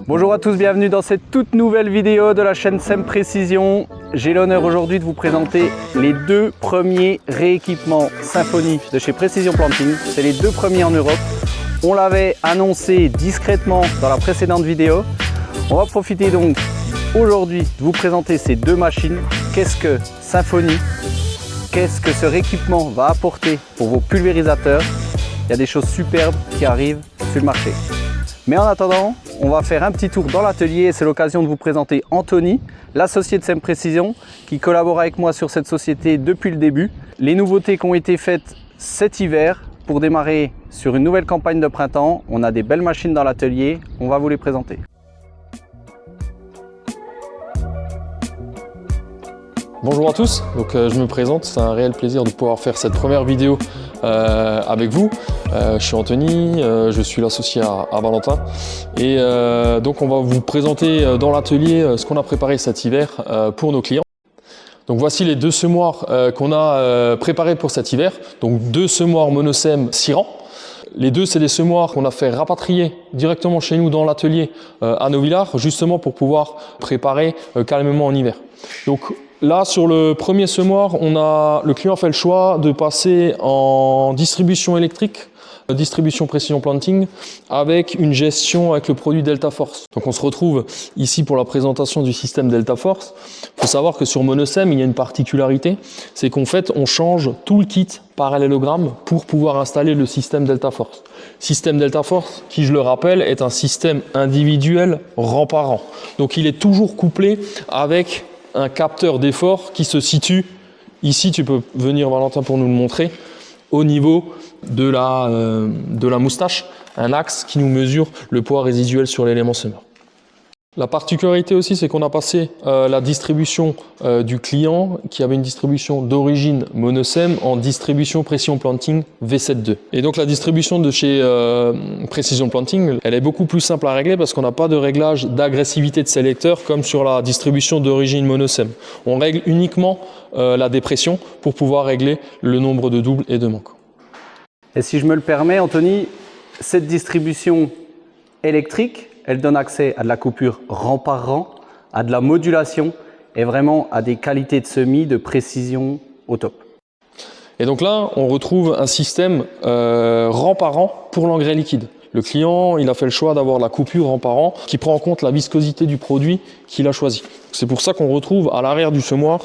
Bonjour à tous, bienvenue dans cette toute nouvelle vidéo de la chaîne SEM Précision. J'ai l'honneur aujourd'hui de vous présenter les deux premiers rééquipements Symphony de chez Précision Planting. C'est les deux premiers en Europe. On l'avait annoncé discrètement dans la précédente vidéo. On va profiter donc aujourd'hui de vous présenter ces deux machines. Qu'est-ce que Symphony? Qu'est-ce que ce rééquipement va apporter pour vos pulvérisateurs? Il y a des choses superbes qui arrivent sur le marché. Mais en attendant, on va faire un petit tour dans l'atelier et c'est l'occasion de vous présenter Anthony, l'associé de SEM Précision, qui collabore avec moi sur cette société depuis le début. Les nouveautés qui ont été faites cet hiver pour démarrer sur une nouvelle campagne de printemps. On a des belles machines dans l'atelier, on va vous les présenter. Bonjour à tous, donc je me présente, c'est un réel plaisir de pouvoir faire cette première vidéo avec vous. Je suis Anthony, je suis l'associé à Valentin et donc on va vous présenter dans l'atelier ce qu'on a préparé cet hiver pour nos clients. Donc voici les deux semoirs qu'on a préparés pour cet hiver, donc deux semoirs Monosem 6 rangs. Les deux, c'est des semoirs qu'on a fait rapatrier directement chez nous dans l'atelier à Novillars, justement pour pouvoir préparer calmement en hiver. Donc là, sur le premier semoir, le client a fait le choix de passer en distribution électrique, distribution Précision Planting, avec une gestion avec le produit Delta Force. Donc on se retrouve ici pour la présentation du système Delta Force. Il faut savoir que sur Monosem, il y a une particularité, c'est qu'en fait, on change tout le kit parallélogramme pour pouvoir installer le système Delta Force. Système Delta Force, qui je le rappelle, est un système individuel rang par rang. Donc il est toujours couplé avec un capteur d'effort qui se situe ici, tu peux venir Valentin pour nous le montrer, au niveau de la moustache, un axe qui nous mesure le poids résiduel sur l'élément semeur. La particularité aussi, c'est qu'on a passé la distribution du client qui avait une distribution d'origine Monosem en distribution Précision Planting V7.2. Et donc la distribution de chez Précision Planting, elle est beaucoup plus simple à régler parce qu'on n'a pas de réglage d'agressivité de sélecteur comme sur la distribution d'origine Monosem. On règle uniquement la dépression pour pouvoir régler le nombre de doubles et de manques. Et si je me le permets, Anthony, cette distribution électrique, elle donne accès à de la coupure rang par rang, à de la modulation et vraiment à des qualités de semis, de précision au top. Et donc là, on retrouve un système rang par rang pour l'engrais liquide. Le client, il a fait le choix d'avoir la coupure rang par rang qui prend en compte la viscosité du produit qu'il a choisi. C'est pour ça qu'on retrouve à l'arrière du semoir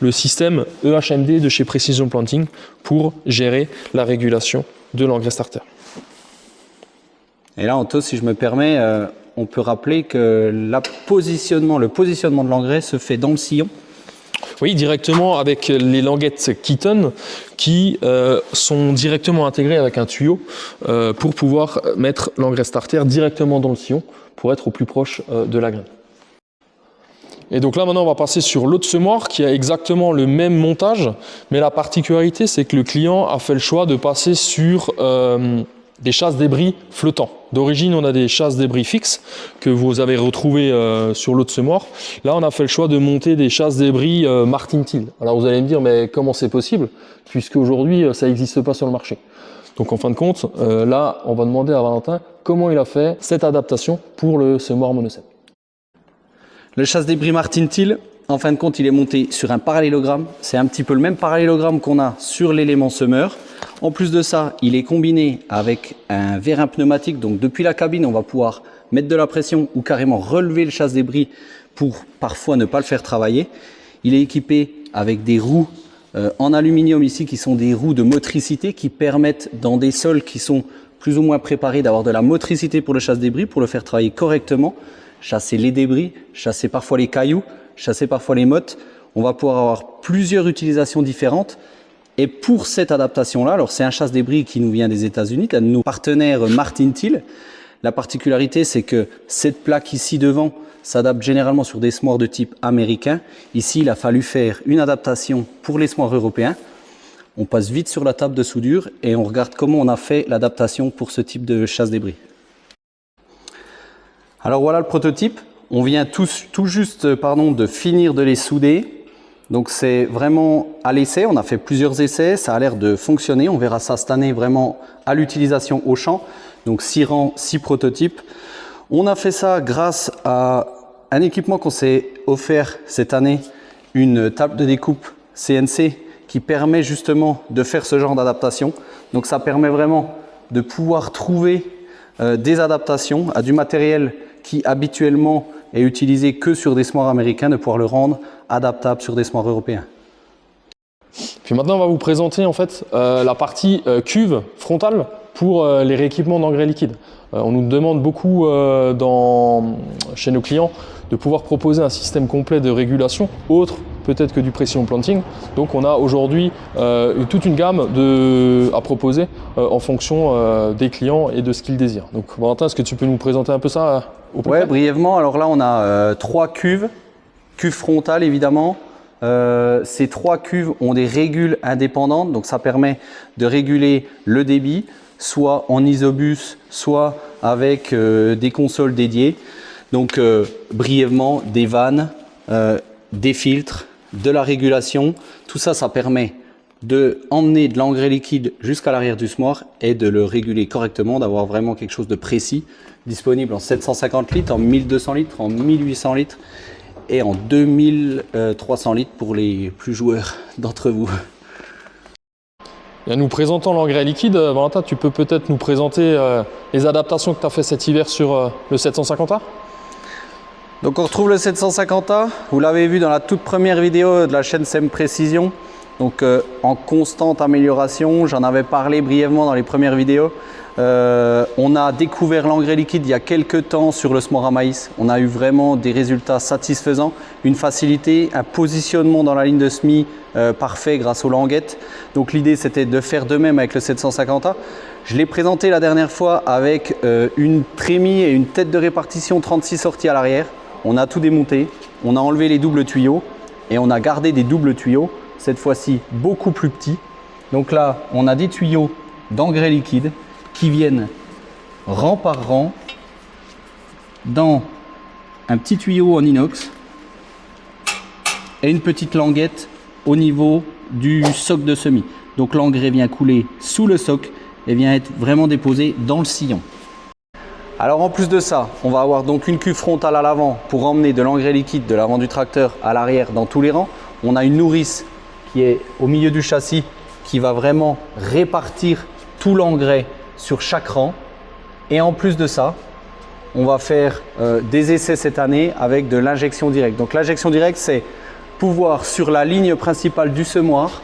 le système EHMD de chez Précision Planting pour gérer la régulation de l'engrais starter. Et là, Anto, si je me permets, on peut rappeler que le positionnement de l'engrais se fait dans le sillon. Oui, directement avec les languettes Keaton qui sont directement intégrées avec un tuyau pour pouvoir mettre l'engrais starter directement dans le sillon pour être au plus proche de la graine. Et donc là, maintenant, on va passer sur l'autre semoir qui a exactement le même montage, mais la particularité, c'est que le client a fait le choix de passer sur des chasse-débris flottants. D'origine, on a des chasse-débris fixes que vous avez retrouvés sur l'autre semoir. Là, on a fait le choix de monter des chasse-débris Martin Thiel. Alors vous allez me dire, mais comment c'est possible? Puisque aujourd'hui, ça n'existe pas sur le marché. Donc en fin de compte, là, on va demander à Valentin comment il a fait cette adaptation pour le semoir Monosem. Le chasse-débris Martin Thiel, en fin de compte, il est monté sur un parallélogramme. C'est un petit peu le même parallélogramme qu'on a sur l'élément semeur. En plus de ça, il est combiné avec un vérin pneumatique. Donc depuis la cabine, on va pouvoir mettre de la pression ou carrément relever le chasse-débris pour parfois ne pas le faire travailler. Il est équipé avec des roues en aluminium ici qui sont des roues de motricité qui permettent dans des sols qui sont plus ou moins préparés d'avoir de la motricité pour le chasse-débris, pour le faire travailler correctement, chasser les débris, chasser parfois les cailloux, chasser parfois les mottes. On va pouvoir avoir plusieurs utilisations différentes. Et pour cette adaptation-là, alors c'est un chasse-débris qui nous vient des États-Unis, de nos partenaires Martin Thiel. La particularité, c'est que cette plaque ici devant s'adapte généralement sur des semoirs de type américain. Ici, il a fallu faire une adaptation pour les semoirs européens. On passe vite sur la table de soudure et on regarde comment on a fait l'adaptation pour ce type de chasse-débris. Alors voilà le prototype. On vient tout juste de finir de les souder. Donc c'est vraiment à l'essai, on a fait plusieurs essais, ça a l'air de fonctionner. On verra ça cette année vraiment à l'utilisation au champ. Donc 6 rangs, 6 prototypes. On a fait ça grâce à un équipement qu'on s'est offert cette année, une table de découpe CNC qui permet justement de faire ce genre d'adaptation. Donc ça permet vraiment de pouvoir trouver des adaptations à du matériel qui habituellement est utilisé que sur des smoirs américains, de pouvoir le rendre adaptable sur des smoirs européens. Puis maintenant, on va vous présenter en fait la partie cuve frontale pour les rééquipements d'engrais liquides. On nous demande beaucoup chez nos clients de pouvoir proposer un système complet de régulation autre peut-être que du precision planting. Donc on a aujourd'hui toute une gamme à proposer en fonction des clients et de ce qu'ils désirent. Donc Valentin, est-ce que tu peux nous présenter un peu ça au plus près ? Brièvement. Alors là, on a 3 cuves frontales évidemment. Ces 3 cuves ont des régules indépendantes, donc ça permet de réguler le débit, soit en isobus, soit avec des consoles dédiées. Donc brièvement, des vannes, des filtres, de la régulation, tout ça, ça permet d'emmener de l'engrais liquide jusqu'à l'arrière du smoir et de le réguler correctement, d'avoir vraiment quelque chose de précis, disponible en 750 litres, en 1200 litres, en 1800 litres et en 2300 litres pour les plus joueurs d'entre vous. Et en nous présentant l'engrais liquide, Valentin, tu peux peut-être nous présenter les adaptations que tu as fait cet hiver sur le 750A ? Donc on retrouve le 750A, vous l'avez vu dans la toute première vidéo de la chaîne SEM Précision, donc en constante amélioration, j'en avais parlé brièvement dans les premières vidéos. On a découvert l'engrais liquide il y a quelques temps sur le smoir à maïs, on a eu vraiment des résultats satisfaisants, une facilité, un positionnement dans la ligne de semis parfait grâce aux languettes. Donc l'idée c'était de faire de même avec le 750A. Je l'ai présenté la dernière fois avec une trémie et une tête de répartition 36 sorties à l'arrière. On a tout démonté, on a enlevé les doubles tuyaux et on a gardé des doubles tuyaux, cette fois-ci beaucoup plus petits. Donc là, on a des tuyaux d'engrais liquide qui viennent rang par rang dans un petit tuyau en inox et une petite languette au niveau du soc de semis. Donc l'engrais vient couler sous le soc et vient être vraiment déposé dans le sillon. Alors en plus de ça, on va avoir donc une cuve frontale à l'avant pour emmener de l'engrais liquide de l'avant du tracteur à l'arrière dans tous les rangs. On a une nourrice qui est au milieu du châssis qui va vraiment répartir tout l'engrais sur chaque rang. Et en plus de ça, on va faire des essais cette année avec de l'injection directe. Donc l'injection directe, c'est pouvoir sur la ligne principale du semoir,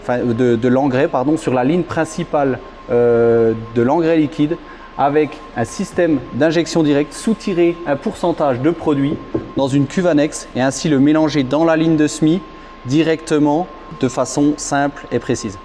enfin de l'engrais, pardon, sur la ligne principale de l'engrais liquide, avec un système d'injection directe, soutirer un pourcentage de produit dans une cuve annexe et ainsi le mélanger dans la ligne de semis directement de façon simple et précise.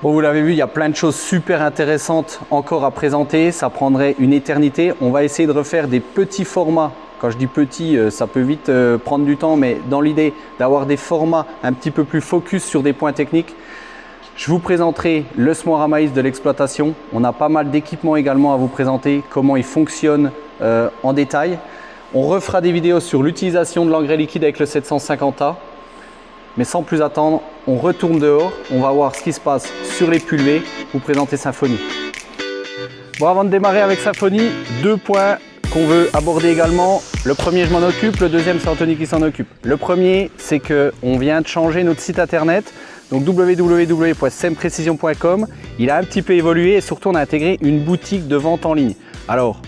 Bon, vous l'avez vu, il y a plein de choses super intéressantes encore à présenter, ça prendrait une éternité. On va essayer de refaire des petits formats. Quand je dis petit, ça peut vite prendre du temps, mais dans l'idée d'avoir des formats un petit peu plus focus sur des points techniques. Je vous présenterai le smoir à maïs de l'exploitation. On a pas mal d'équipements également à vous présenter, comment il fonctionne en détail. On refera des vidéos sur l'utilisation de l'engrais liquide avec le 750A. Mais sans plus attendre, on retourne dehors. On va voir ce qui se passe sur les pulvées. Vous présenter Symphony. Bon, avant de démarrer avec Symphony, 2 points qu'on veut aborder également. Le premier, je m'en occupe. Le deuxième, c'est Anthony qui s'en occupe. Le premier, c'est qu'on vient de changer notre site internet. Donc www.semprecision.com, il a un petit peu évolué et surtout on a intégré une boutique de vente en ligne. Alors,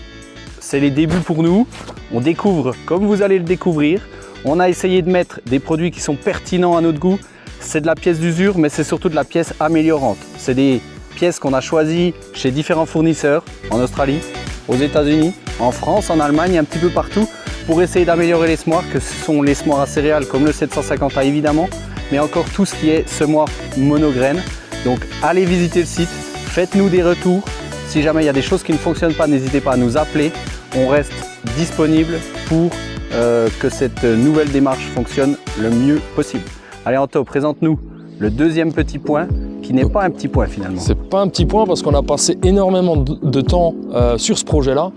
c'est les débuts pour nous, on découvre comme vous allez le découvrir. On a essayé de mettre des produits qui sont pertinents à notre goût. C'est de la pièce d'usure, mais c'est surtout de la pièce améliorante. C'est des pièces qu'on a choisies chez différents fournisseurs, en Australie, aux États-Unis, en France, en Allemagne, un petit peu partout, pour essayer d'améliorer les smoirs, que ce sont les smoirs à céréales comme le 750A évidemment, mais encore tout ce qui est semoir monograine. Donc allez visiter le site, faites-nous des retours. Si jamais il y a des choses qui ne fonctionnent pas, n'hésitez pas à nous appeler. On reste disponible pour que cette nouvelle démarche fonctionne le mieux possible. Allez Anto, présente-nous le deuxième petit point qui n'est pas un petit point finalement. C'est pas un petit point parce qu'on a passé énormément de temps sur ce projet-là.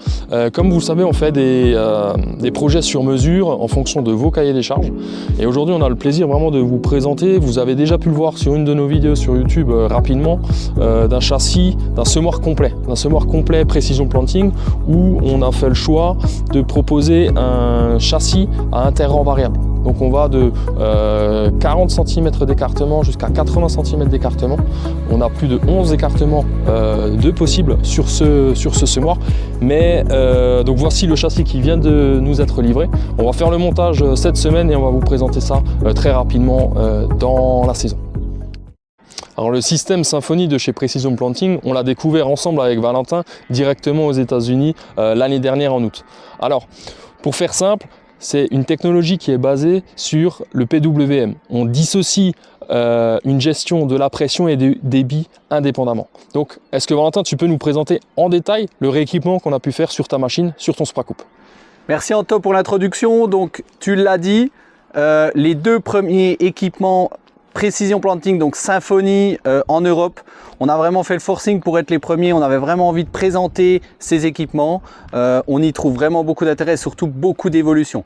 Comme vous le savez, on fait des projets sur mesure en fonction de vos cahiers des charges. Et aujourd'hui, on a le plaisir vraiment de vous présenter. Vous avez déjà pu le voir sur une de nos vidéos sur YouTube rapidement, d'un châssis, d'un semoir complet Precision Planting, où on a fait le choix de proposer un châssis à interrang variable. Donc on va de 40 cm d'écartement jusqu'à 80 cm d'écartement. On a plus de 11 écartements de possibles sur ce semoir. Mais donc voici le châssis qui vient de nous être livré. On va faire le montage cette semaine et on va vous présenter ça très rapidement dans la saison. Alors le système Symphony de chez Precision Planting, on l'a découvert ensemble avec Valentin directement aux États-Unis l'année dernière en août. Alors pour faire simple, c'est une technologie qui est basée sur le PWM. On dissocie une gestion de la pression et du débit indépendamment. Donc, est-ce que Valentin, tu peux nous présenter en détail le rééquipement qu'on a pu faire sur ta machine, sur ton Spracoupe? Merci Anto pour l'introduction. Donc, tu l'as dit, les deux premiers équipements Precision Planting, donc Symphony en Europe. On a vraiment fait le forcing pour être les premiers. On avait vraiment envie de présenter ces équipements. On y trouve vraiment beaucoup d'intérêt et surtout beaucoup d'évolution.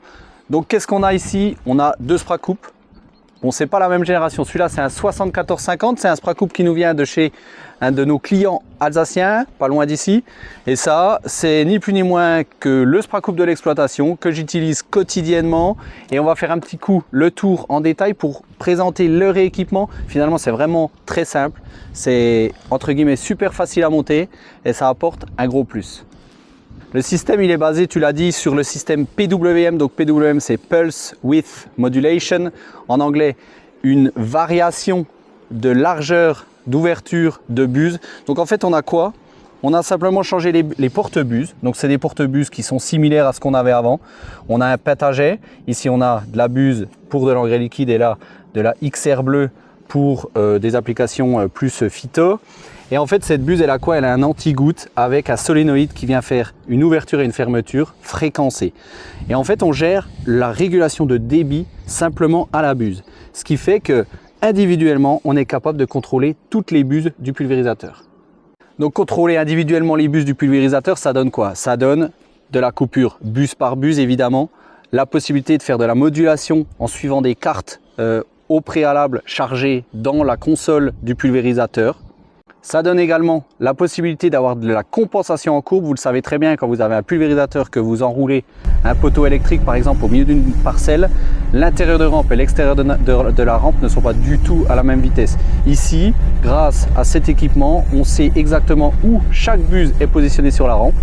Donc qu'est-ce qu'on a ici? On a deux Spracoupe. Bon, c'est pas la même génération. Celui-là, c'est un 7450. C'est un Spracoupe qui nous vient de chez un de nos clients alsaciens, pas loin d'ici. Et ça, c'est ni plus ni moins que le Spracoupe de l'exploitation que j'utilise quotidiennement. Et on va faire un petit coup le tour en détail pour présenter le rééquipement. Finalement, c'est vraiment très simple. C'est entre guillemets super facile à monter et ça apporte un gros plus. Le système, il est basé, tu l'as dit, sur le système PWM. Donc PWM, c'est Pulse Width Modulation. En anglais, une variation de largeur d'ouverture de buse. Donc en fait, on a quoi? On a simplement changé les porte-buses. Donc c'est des porte-buses qui sont similaires à ce qu'on avait avant. On a un pataget. Ici, on a de la buse pour de l'engrais liquide et là, de la XR bleue pour des applications plus phyto. Et en fait, cette buse, elle a quoi? Elle a un anti-goutte avec un solénoïde qui vient faire une ouverture et une fermeture fréquencée. Et en fait, on gère la régulation de débit simplement à la buse. Ce qui fait que individuellement, on est capable de contrôler toutes les buses du pulvérisateur. Donc, contrôler individuellement les buses du pulvérisateur, ça donne quoi? Ça donne de la coupure buse par buse, évidemment, la possibilité de faire de la modulation en suivant des cartes au préalable chargées dans la console du pulvérisateur. Ça donne également la possibilité d'avoir de la compensation en courbe. Vous le savez très bien, quand vous avez un pulvérisateur que vous enroulez un poteau électrique par exemple au milieu d'une parcelle, l'intérieur de rampe et l'extérieur de la rampe ne sont pas du tout à la même vitesse. Ici, grâce à cet équipement, on sait exactement où chaque buse est positionnée sur la rampe.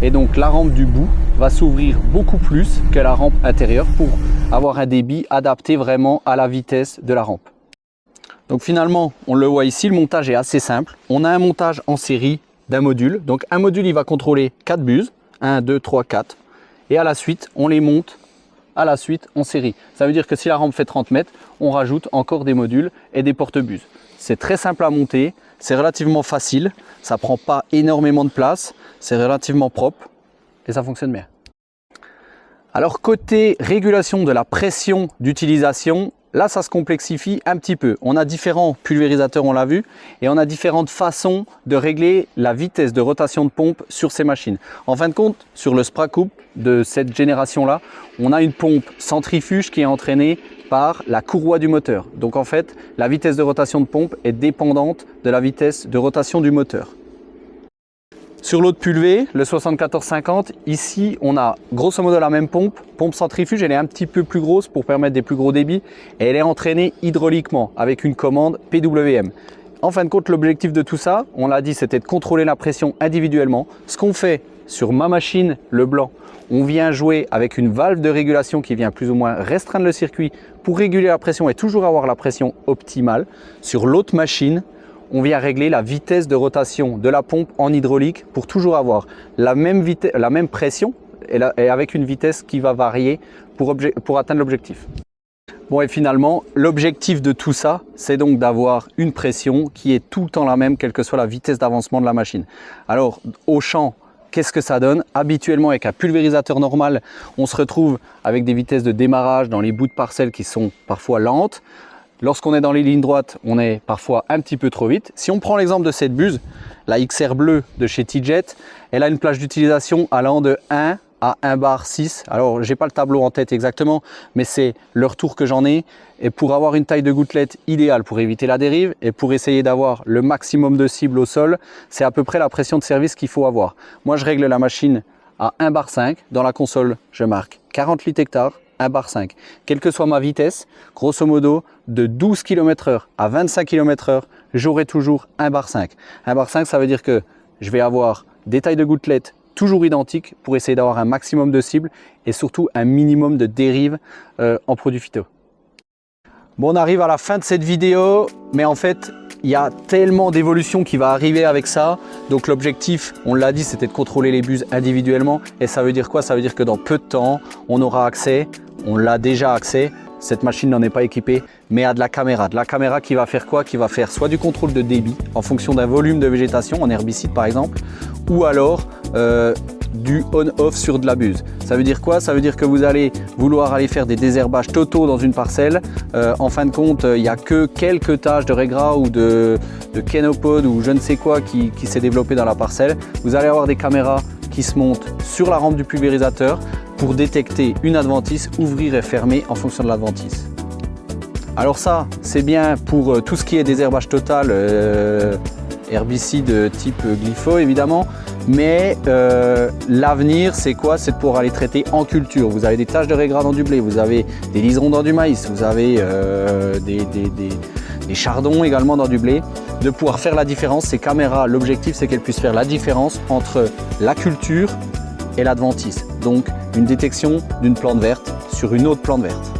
Et donc la rampe du bout va s'ouvrir beaucoup plus que la rampe intérieure pour avoir un débit adapté vraiment à la vitesse de la rampe. Donc finalement, on le voit ici, le montage est assez simple. On a un montage en série d'un module. Donc un module, il va contrôler 4 buses, 1, 2, 3, 4. Et à la suite, on les monte à la suite en série. Ça veut dire que si la rampe fait 30 mètres, on rajoute encore des modules et des porte-buses. C'est très simple à monter, c'est relativement facile, ça ne prend pas énormément de place, c'est relativement propre et ça fonctionne bien. Alors côté régulation de la pression d'utilisation, là, ça se complexifie un petit peu. On a différents pulvérisateurs, on l'a vu, et on a différentes façons de régler la vitesse de rotation de pompe sur ces machines. En fin de compte, sur le Spracoupe de cette génération-là, on a une pompe centrifuge qui est entraînée par la courroie du moteur. Donc en fait, la vitesse de rotation de pompe est dépendante de la vitesse de rotation du moteur. Sur l'autre pulvé, le 7450, ici on a grosso modo la même pompe centrifuge, elle est un petit peu plus grosse pour permettre des plus gros débits et elle est entraînée hydrauliquement avec une commande PWM. En fin de compte, l'objectif de tout ça, on l'a dit, c'était de contrôler la pression individuellement. Ce qu'on fait sur ma machine, le blanc, on vient jouer avec une valve de régulation qui vient plus ou moins restreindre le circuit pour réguler la pression et toujours avoir la pression optimale. Sur l'autre machine, on vient régler la vitesse de rotation de la pompe en hydraulique pour toujours avoir la même pression et avec une vitesse qui va varier pour atteindre l'objectif. Bon, et finalement, l'objectif de tout ça, c'est donc d'avoir une pression qui est tout le temps la même, quelle que soit la vitesse d'avancement de la machine. Alors, au champ, qu'est-ce que ça donne? Habituellement, avec un pulvérisateur normal, on se retrouve avec des vitesses de démarrage dans les bouts de parcelles qui sont parfois lentes. lorsqu'on est dans les lignes droites, on est parfois un petit peu trop vite. Si on prend l'exemple de cette buse, la XR bleue de chez T-Jet, elle a une plage d'utilisation allant de 1 à 1 bar 6. Alors, j'ai pas le tableau en tête exactement, mais c'est le retour que j'en ai. Et pour avoir une taille de gouttelette idéale pour éviter la dérive et pour essayer d'avoir le maximum de cible au sol, c'est à peu près la pression de service qu'il faut avoir. Moi, je règle la machine à 1 bar 5. Dans la console, je marque 40 litres hectares, 1 bar 5. Quelle que soit ma vitesse, grosso modo, de 12 km/h à 25 km/h, j'aurai toujours 1 bar 5. 1 bar 5, ça veut dire que je vais avoir des tailles de gouttelettes toujours identiques pour essayer d'avoir un maximum de cible et surtout un minimum de dérive en produits phyto. Bon, on arrive à la fin de cette vidéo, mais en fait, il y a tellement d'évolution qui va arriver avec ça. Donc l'objectif, on l'a dit, c'était de contrôler les buses individuellement. Et ça veut dire quoi? Ça veut dire que dans peu de temps, on aura accès, on l'a déjà accès, cette machine n'en est pas équipée, mais à de la caméra. De la caméra qui va faire quoi? Qui va faire soit du contrôle de débit en fonction d'un volume de végétation, en herbicide par exemple, ou alors du on-off sur de la buse. Ça veut dire quoi? Ça veut dire que vous allez vouloir aller faire des désherbages totaux dans une parcelle. En fin de compte, il n'y a que quelques taches de régras ou de kénopode ou je ne sais quoi qui s'est développé dans la parcelle. Vous allez avoir des caméras qui se montent sur la rampe du pulvérisateur pour détecter une adventice, ouvrir et fermer en fonction de l'adventice. Alors ça, c'est bien pour tout ce qui est désherbage total, herbicide type glypho évidemment, mais l'avenir c'est quoi? C'est de pouvoir aller traiter en culture. Vous avez des taches de régras dans du blé, vous avez des liserons dans du maïs, vous avez des chardons également dans du blé. De pouvoir faire la différence, ces caméras, l'objectif c'est qu'elles puissent faire la différence entre la culture et l'adventice. Donc une détection d'une plante verte sur une autre plante verte.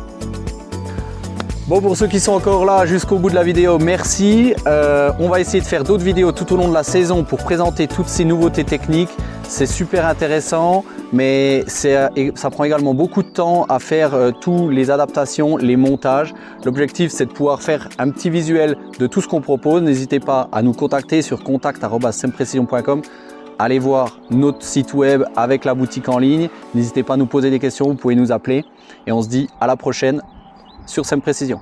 Bon, pour ceux qui sont encore là jusqu'au bout de la vidéo, merci. On va essayer de faire d'autres vidéos tout au long de la saison pour présenter toutes ces nouveautés techniques. C'est super intéressant, mais ça prend également beaucoup de temps à faire toutes les adaptations, les montages. L'objectif, c'est de pouvoir faire un petit visuel de tout ce qu'on propose. N'hésitez pas à nous contacter sur contact@semprecision.com. Allez voir notre site web avec la boutique en ligne. N'hésitez pas à nous poser des questions, vous pouvez nous appeler. Et on se dit à la prochaine sur Sem Précision.